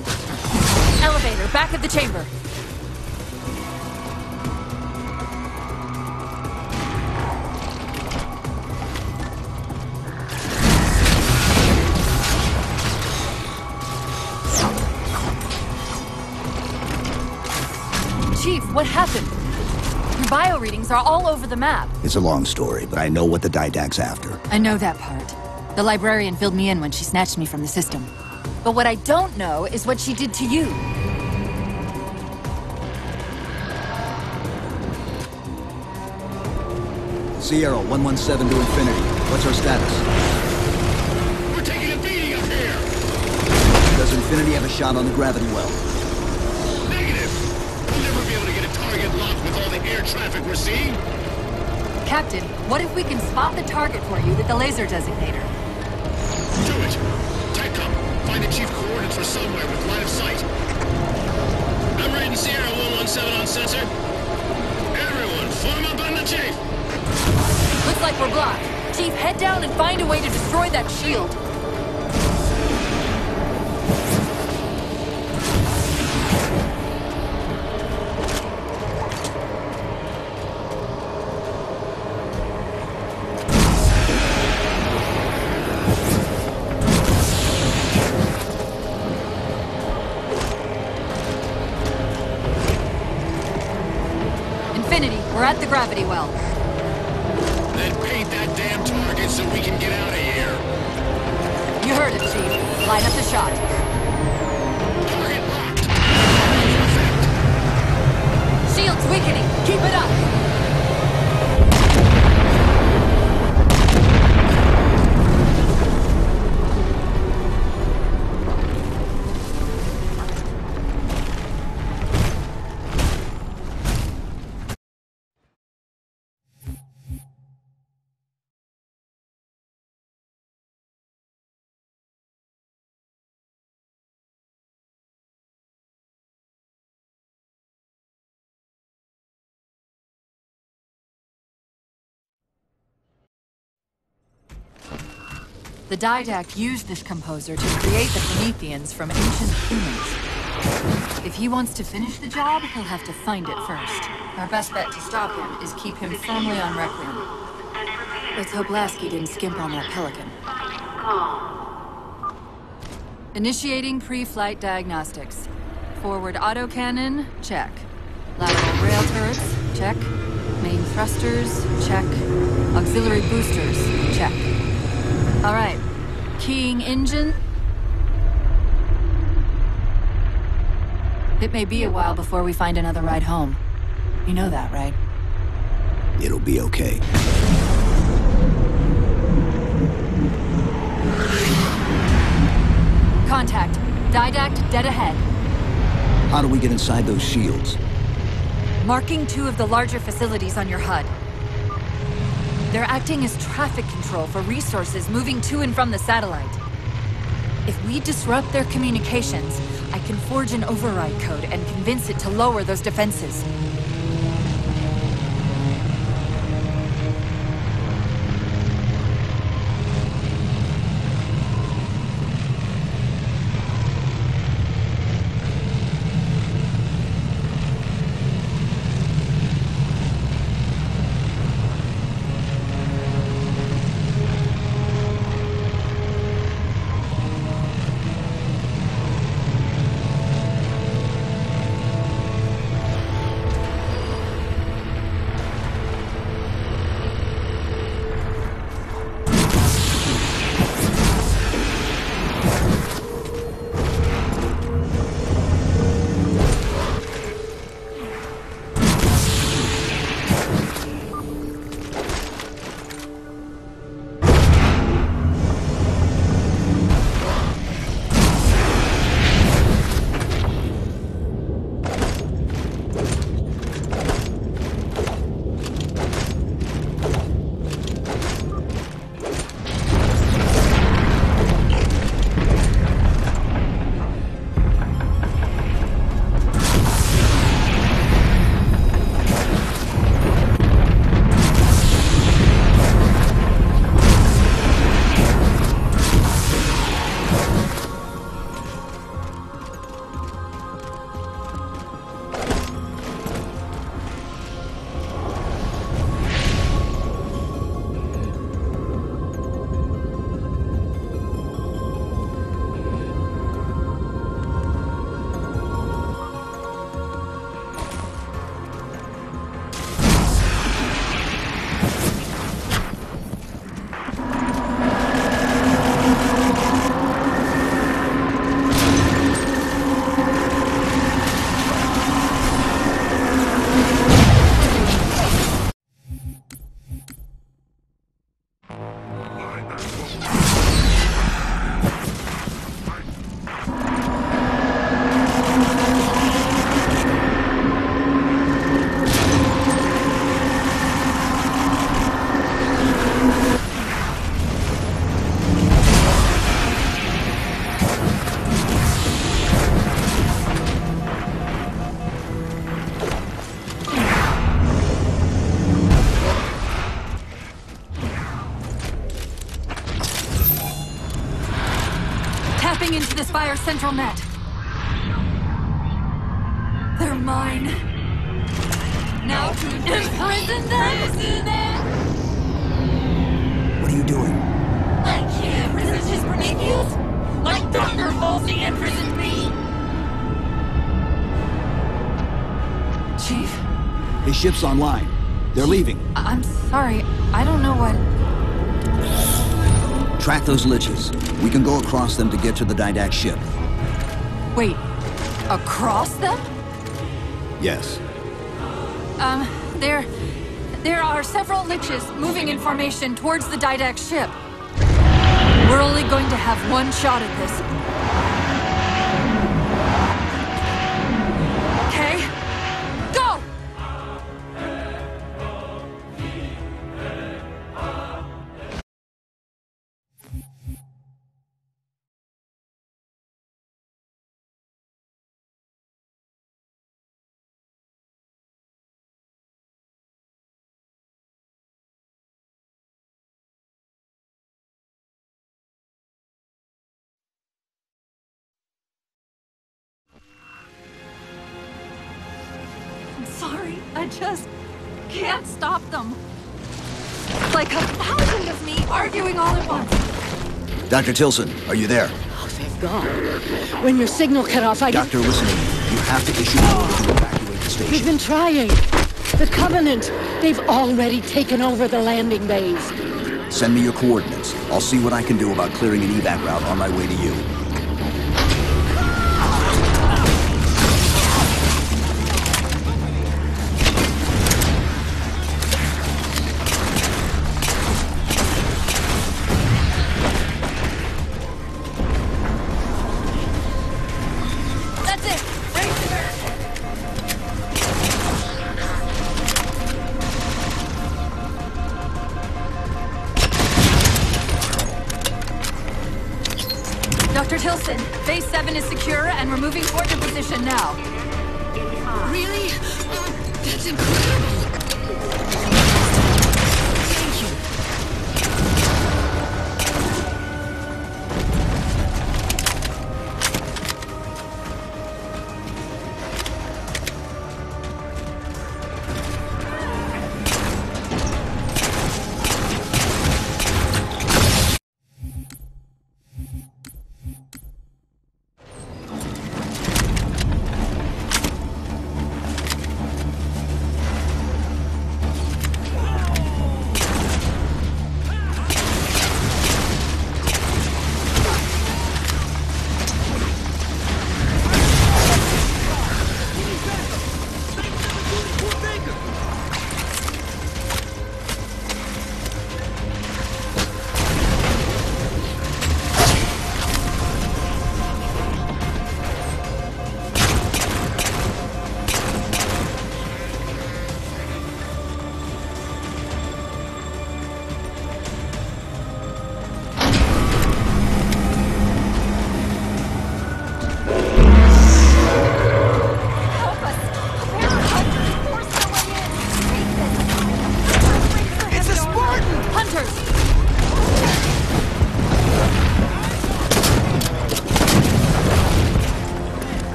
Elevator, back of the chamber. Chief, what happened? Your bio readings are all over the map. It's a long story, but I know what the Didact's after. I know that part. The Librarian filled me in when she snatched me from the system. But what I don't know is what she did to you. Sierra 117 to infinity. What's our status? We're taking a beating up here! Does Infinity have a shot on the gravity well? Negative! We'll never be able to get a target locked with all the air traffic we're seeing. Captain, what if we can spot the target for you with the laser designator? Do it! TACCOM, find the chief coordinates for somewhere with line of sight. I'm reading Sierra 117 on sensor. Everyone, form up on the chief! Looks like we're blocked. Chief, head down and find a way to destroy that shield. Infinity, we're at the gravity well. Then paint that damn target so we can get out of here. You heard it, Chief. Line up the shot. Target locked! Shield's weakening. Keep it up. The Didact used this composer to create the Prometheans from ancient humans. If he wants to finish the job, he'll have to find it first. Our best bet to stop him is keep him firmly on Requiem. Let's hope Lasky didn't skimp on that Pelican. Initiating pre-flight diagnostics. Forward autocannon, check. Lateral rail turrets, check. Main thrusters, check. Auxiliary boosters, check. All right. Keying engine. It may be a while before we find another ride home. You know that, right? It'll be okay. Contact. Didact dead ahead. How do we get inside those shields? Marking 2 of the larger facilities on your HUD. They're acting as traffic control for resources moving to and from the satellite. If we disrupt their communications, I can forge an override code and convince it to lower those defenses. Into this Spire central net. They're mine. Now to imprison them! What are you doing? I can't resist his Prometheus! Like Thunderbolts, he imprisoned me! Chief? His ship's online. They're leaving. I'm sorry. I don't know what... Track those liches. We can go across them to get to the Didact ship. Wait. Across them? Yes. There are several liches moving in formation towards the Didact ship. We're only going to have one shot at this. I just can't stop them. Like 1,000 of me arguing all at once. Dr. Tilson, are you there? Oh, thank God. When your signal cut off, Doctor, listen to me. You have to issue an order to evacuate the station. We've been trying. The Covenant, they've already taken over the landing bays. Send me your coordinates. I'll see what I can do about clearing an evac route on my way to you. Dr. Tilson, Base 7 is secure, and we're moving toward your position now. Really? Oh, that's incredible! Thank you.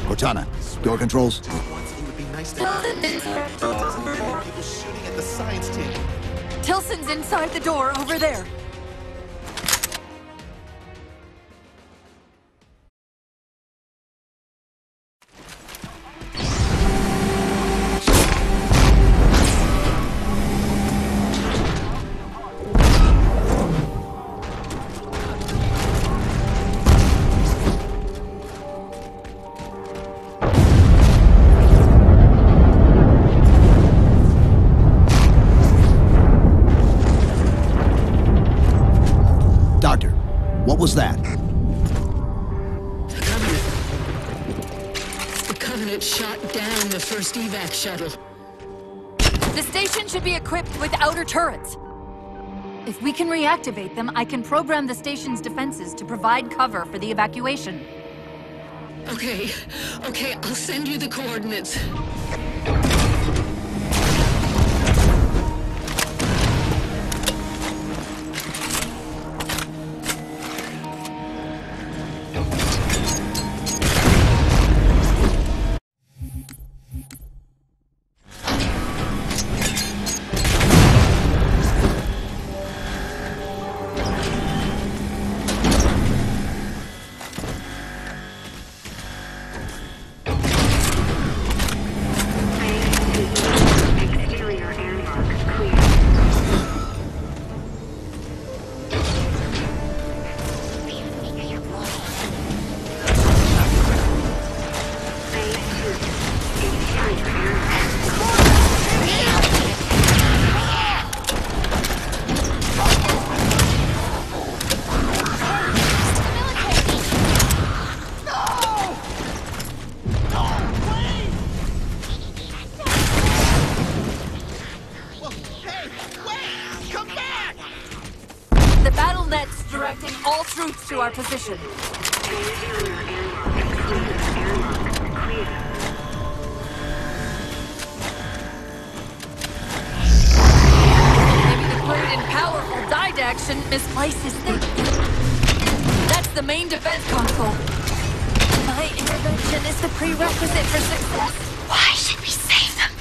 Cortana, door controls. It would be nice to have people shooting at the science team. Tilson's inside the door, over there. What was that? The Covenant shot down the first evac shuttle. The station should be equipped with outer turrets. If we can reactivate them, I can program the station's defenses to provide cover for the evacuation. Okay, I'll send you the coordinates. Directing all troops to our position. deployed and powerful didact shouldn't misplace his thing. That's the main defense console. My intervention is the prerequisite for success. Why should we save them?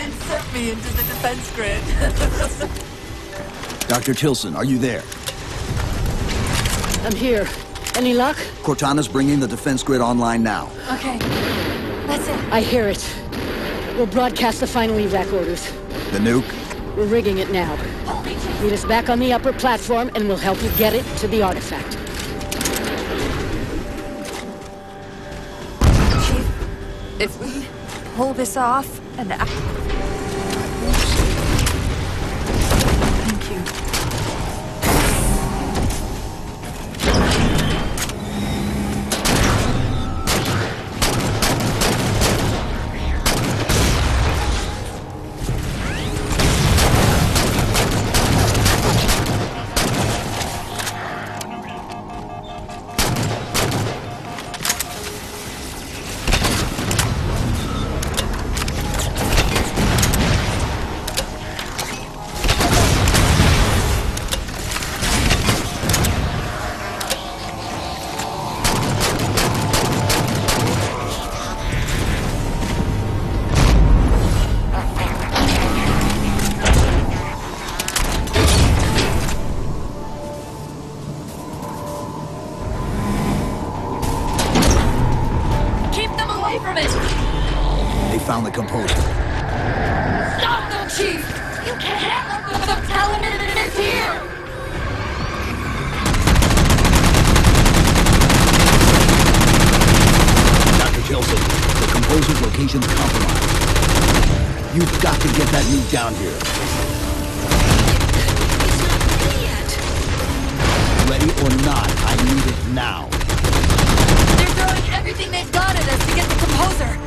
Insert me into the defense grid. Dr. Tilson, are you there? I'm here. Any luck? Cortana's bringing the defense grid online now. Okay. That's it. I hear it. We'll broadcast the final evac orders. The nuke? We're rigging it now. Meet us back on the upper platform and we'll help you get it to the artifact. Chief, if we pull this off and Thank you. Found the composer. Stop them, Chief! You can't handle them! Tell him it's here! Dr. Tilson, the composer's location's compromised. You've got to get that nuke down here. It's not ready yet. Ready or not, I need it now. They're throwing everything they've got at us to get the composer!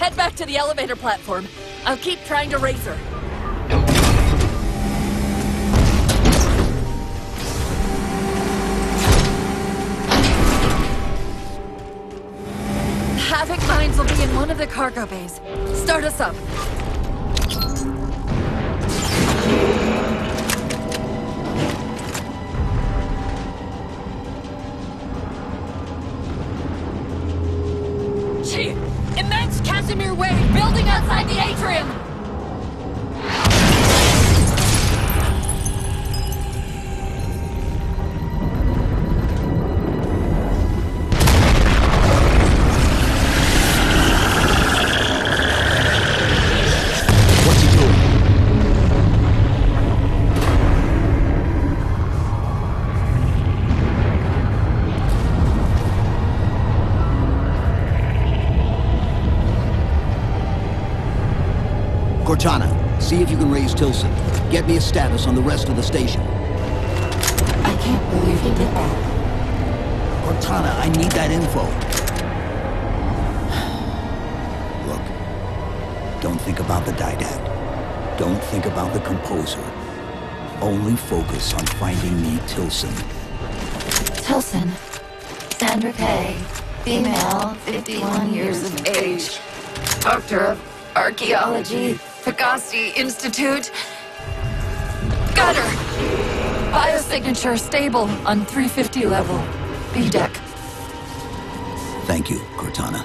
head back to the elevator platform. I'll keep trying to raise her. Havoc mines will be in one of the cargo bays. Start us up. Chief! Immense Casimir wave building outside the atrium! Cortana, see if you can raise Tilson. Get me a status on the rest of the station. I can't believe you did that. Cortana, I need that info. Look, don't think about the Didact. Don't think about the Composer. Only focus on finding me Tilson. Tilson. Sandra Kay. Female, 51 years of age. Doctor of Archaeology, Pegasi Institute. Got her! Biosignature stable on 350 level. B deck. Thank you, Cortana.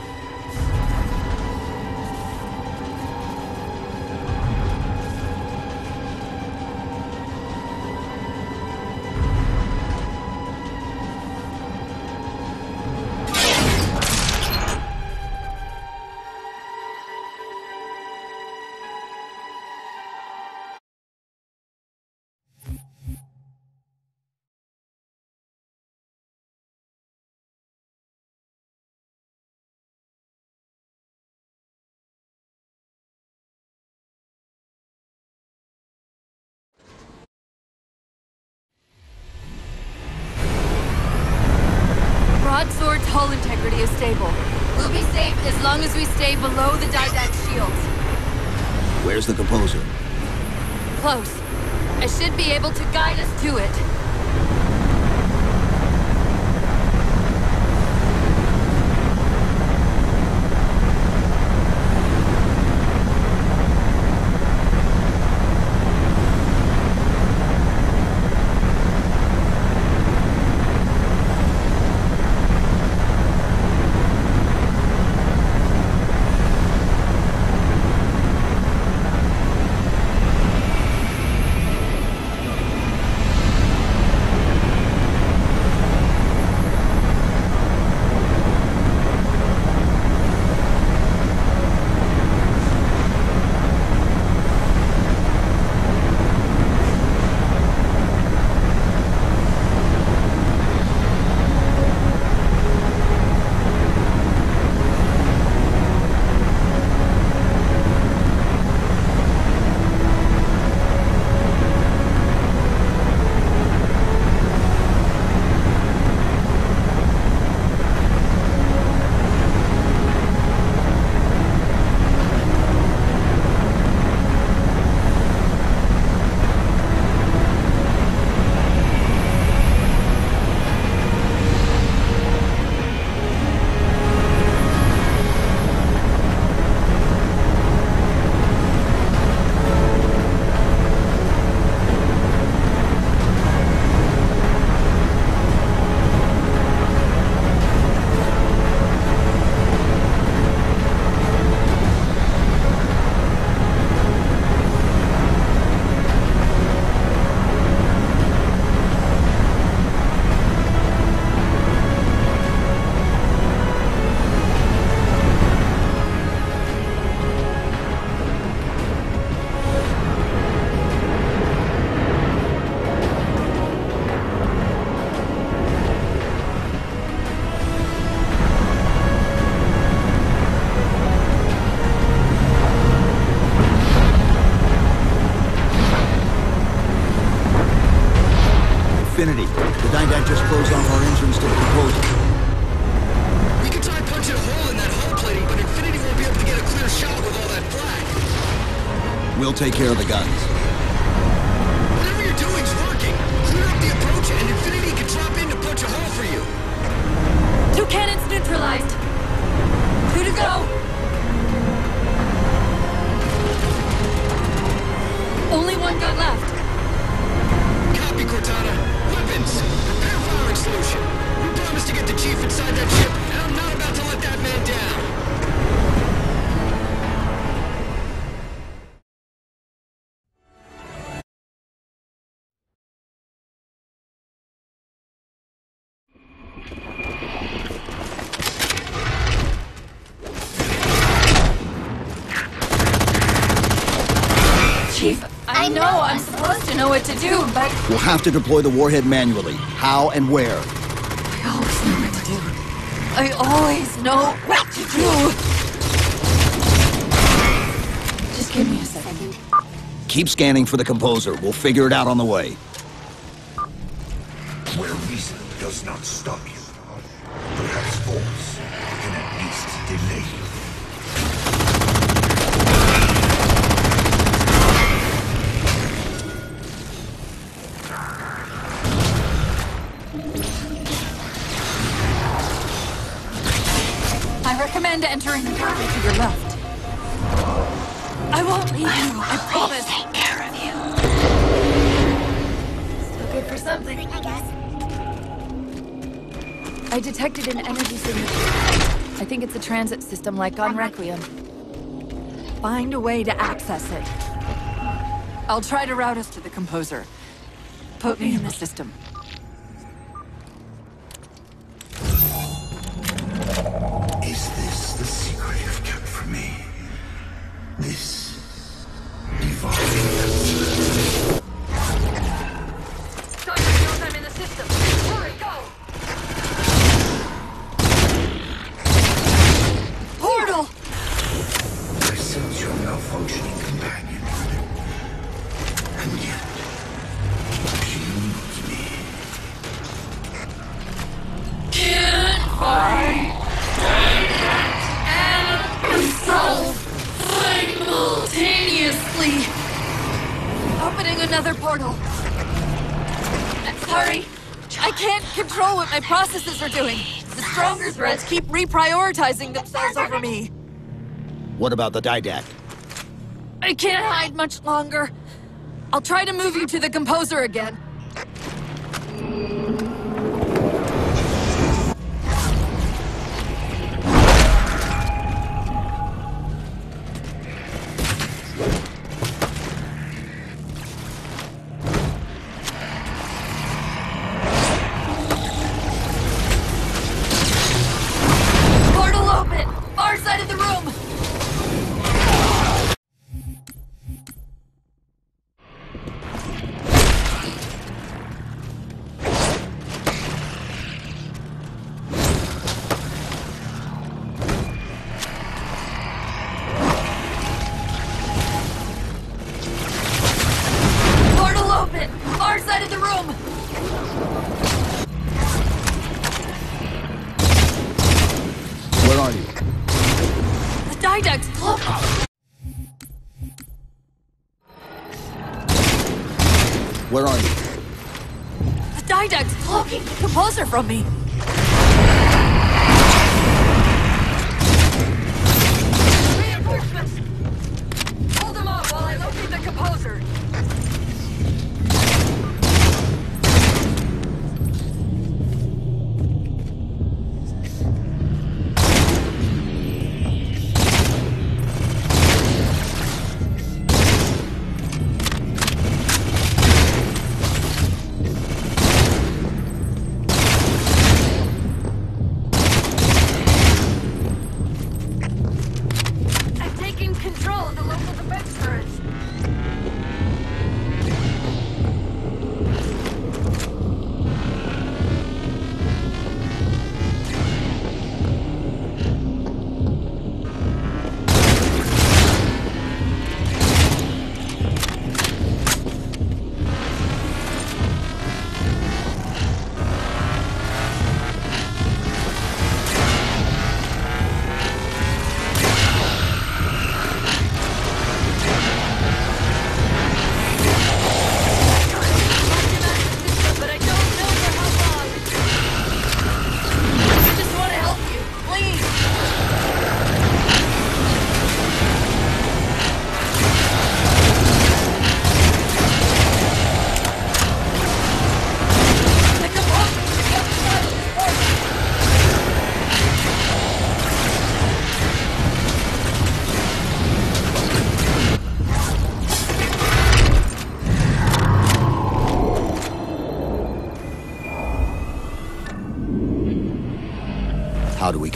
Broadsword's hull integrity is stable. We'll be safe as long as we stay below the Didact shields. Where's the Composer? Close. I should be able to guide us to it. Infinity. The Didact just closed off our entrance to the Composer. We can try punching a hole in that hull plating, but Infinity won't be able to get a clear We'll take care of the guns. Whatever you're doing's working. Clear up the approach and Infinity can drop in to punch a hole for you. 2 cannons neutralized. 2 to go. Only 1 gun left. Copy, Cortana. Weapons. Prepare firing solution. We promised to get the Chief inside that ship, and I'm not about to let that man down. Chief, I know I'm supposed to know what to do, but... We'll have to deploy the warhead manually. How and where? I always know what to do. I always know what to do. Just give me a second. Keep scanning for the composer. We'll figure it out on the way. Where reason does not stop you, perhaps force can at least delay you. I recommend entering the doorway to your left. I won't leave you, I promise. Take care of you. Still good for something, I guess. I detected an energy signature. I think it's a transit system like on Requiem. Find a way to access it. I'll try to route us to the composer. Put me in the system. Is this the secret you've kept from me? This evolving. I'm in the system. Hurry, go! Portal! I sense your malfunctioning companion. And yet, she moves me. Can't find and solve simultaneously. Opening another portal. I'm sorry. I can't control what my processes are doing. The stronger threads keep reprioritizing themselves over me. What about the didact? I can't hide much longer. I'll try to move you to the composer again. Portal open! Far side of the room! Portal open! Far side of the room! Where are you? The didact's close! Where are you? The didact's blocking the composer from me! Reinforcements! Hold them off while I locate the composer!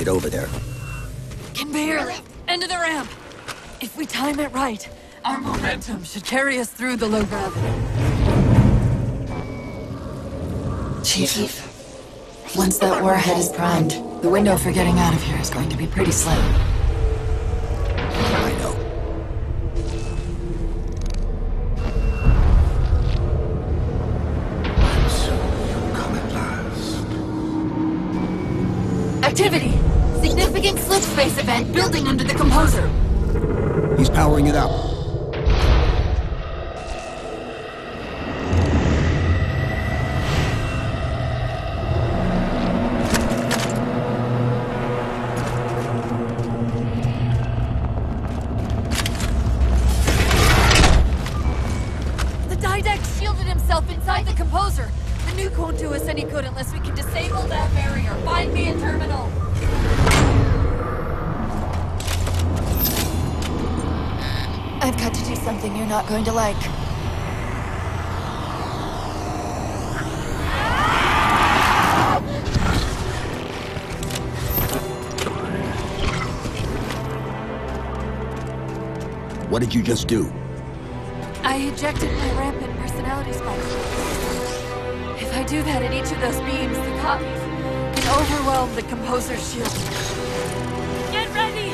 it over there? Can barely. End of the ramp. If we time it right, our momentum should carry us through the low gravity. Chief, once that warhead is primed, the window for getting out of here is going to be pretty slim. I know. And so you come at last. Activity! Significant slip space event building under the composer. He's powering it up. The Didact shielded himself inside the composer. The nuke won't do us any good unless we can disable that barrier. Find me a terminal. I've got to do something you're not going to like. What did you just do? I ejected my rampant personality spikes. If I do that at each of those beams, the copies can overwhelm the composer's shield. Get ready!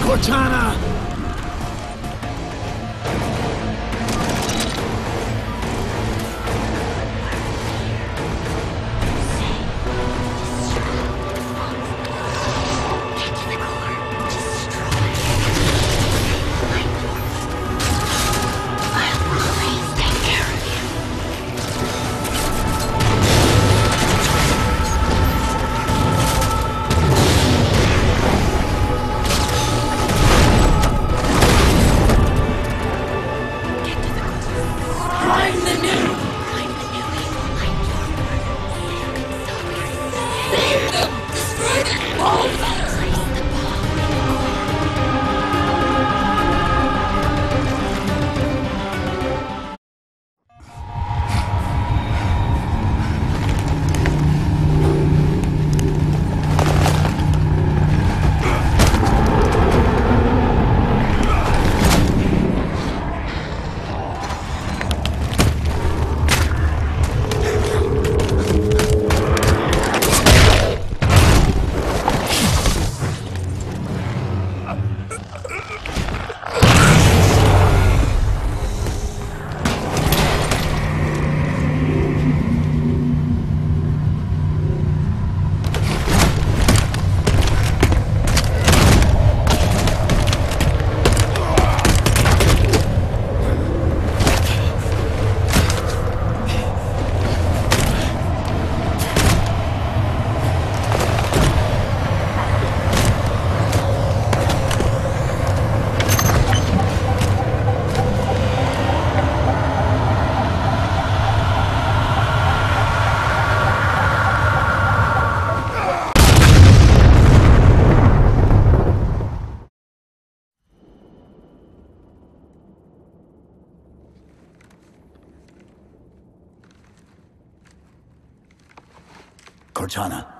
Cortana! I'm the new Save them! Destroy the composer! Cortana.